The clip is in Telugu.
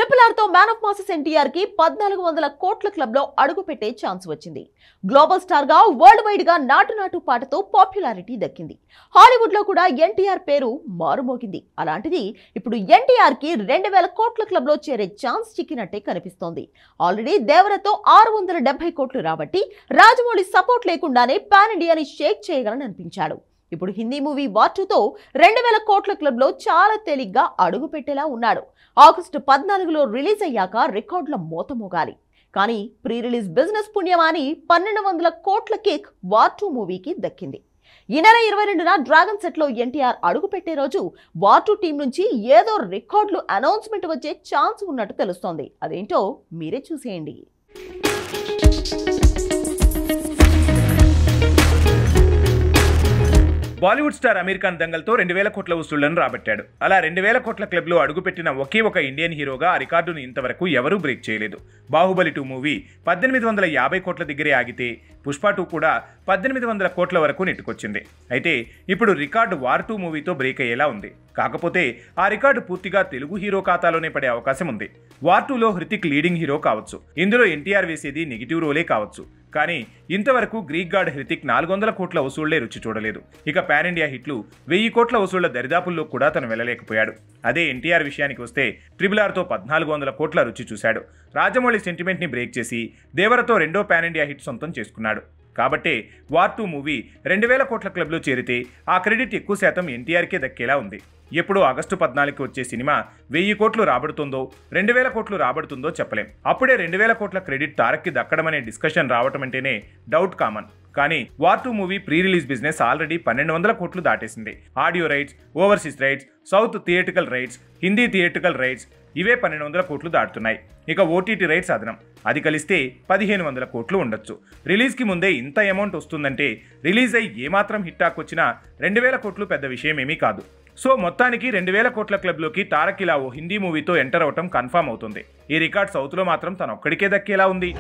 RRR తో మ్యాన్ ఆఫ్ మాసెస్ ఎన్టీఆర్ కి 1400 కోట్ల క్లబ్ లో అడుగు పెట్టే ఛాన్స్ వచ్చింది. గ్లోబల్ స్టార్ గా వరల్డ్ వైడ్ గా నాటు నాటు పాటతో పాపులారిటీ దక్కింది. హాలీవుడ్ లో కూడా ఎన్టీఆర్ పేరు మారుమోగింది. అలాంటిది ఇప్పుడు ఎన్టీఆర్ కి 2000 కోట్ల క్లబ్ లో చేరే ఛాన్స్ చిక్కినట్టే కనిపిస్తోంది. ఆల్రెడీ దేవరతో 670 కోట్లు రాబట్టి రాజమౌళి సపోర్ట్ లేకుండానే పాన్ ఇండియాని షేక్ చేయగలని అనిపించాడు. ఇప్పుడు హిందీ మూవీ వార్ 2 తో 2000 కోట్ల క్లబ్ లో చాలా తేలిగ్గా అడుగు పెట్టేలా ఉన్నాడు. ఆగస్టు 14లో రిలీజ్ అయ్యాక రికార్డుల మోత మోగాలి. కానీ ప్రీ రిలీజ్ బిజినెస్ పుణ్యమాని 1200 కోట్ల కిక్ వార్ 2 మూవీకి దక్కింది. ఈ నెల 22న డ్రాగన్ సెట్ లో ఎన్టీఆర్ అడుగు పెట్టే రోజు వార్ 2 టీం నుంచి ఏదో రికార్డులు అనౌన్స్మెంట్ వచ్చే ఛాన్స్ ఉన్నట్టు తెలుస్తోంది. అదేంటో మీరే చూసేయండి. బాలీవుడ్ స్టార్ అమీర్ ఖాన్ దంగల్తో 2000 కోట్ల వసూళ్లను రాబట్టాడు. అలా 2000 కోట్ల క్లబ్లో అడుగుపెట్టిన ఒకే ఒక ఇండియన్ హీరోగా ఆ రికార్డును ఇంతవరకు ఎవరూ బ్రేక్ చేయలేదు. బాహుబలి 2 మూవీ 1850 కోట్ల దగ్గరే ఆగితే పుష్ప 2 కూడా 1800 కోట్ల వరకు నెట్టుకొచ్చింది. అయితే ఇప్పుడు రికార్డు వార్ 2 మూవీతో బ్రేక్ అయ్యేలా ఉంది. కాకపోతే ఆ రికార్డు పూర్తిగా తెలుగు హీరో ఖాతాలోనే పడే అవకాశం ఉంది. వార్ 2లో హృతిక్ లీడింగ్ హీరో కావచ్చు. ఇందులో ఎన్టీఆర్ వేసేది నెగిటివ్ రోలే కావచ్చు. కానీ ఇంతవరకు గ్రీక్ గాడ్ హృతిక్ 400 కోట్ల వసూళ్లే రుచి చూడలేదు. ఇక పాన్ ఇండియా హిట్లు 1000 కోట్ల వసూళ్ల దరిదాపుల్లో కూడా తను వెళ్ళలేకపోయాడు. అదే ఎన్టీఆర్ విషయానికి వస్తే RRRతో 1400 కోట్ల రుచి చూశాడు. రాజమౌళి సెంటిమెంట్ ని బ్రేక్ చేసి దేవరతో రెండో పాన్ ఇండియా హిట్ సొంతం చేసుకున్నాడు. కాబట్టే వార్ 2 మూవీ 2000 కోట్ల క్లబ్లో చేరితే ఆ క్రెడిట్ ఎక్కువ శాతం ఎన్టీఆర్కే దక్కేలా ఉంది. ఎప్పుడు ఆగస్టు 14కి వచ్చే సినిమా 1000 కోట్లు రాబడుతుందో 2000 కోట్లు రాబడుతుందో చెప్పలేం. అప్పుడే 2000 కోట్ల క్రెడిట్ తారక్కి దక్కడం అనే డిస్కషన్ రావటం అంటేనే డౌట్ కామన్. కానీ war 2 movie pre release business already 1200 కోట్లు దాటేసింది. Audio rights, overseas rights, south theatrical rights, Hindi theatrical rights ఇవే 1200 కోట్లు దాటుతున్నాయి. ఇక ఓటీటీ రైట్స్ అదనం, అది కలిస్తే 1500 కోట్లు ఉండొచ్చు. రిలీజ్కి ముందే ఇంత అమౌంట్ వస్తుందంటే రిలీజ్ అయ్యి ఏమాత్రం హిట్ టాక్ వచ్చినా 2000 కోట్లు పెద్ద విషయమేమీ కాదు. సో మొత్తానికి 2000 కోట్ల క్లబ్లోకి తారక్ ఇలా ఓ హిందీ మూవీతో ఎంటర్ అవటం కన్ఫర్మ్ అవుతుంది. ఈ రికార్డ్ సౌత్లో మాత్రం తనొక్కడికే దక్కేలా ఉంది.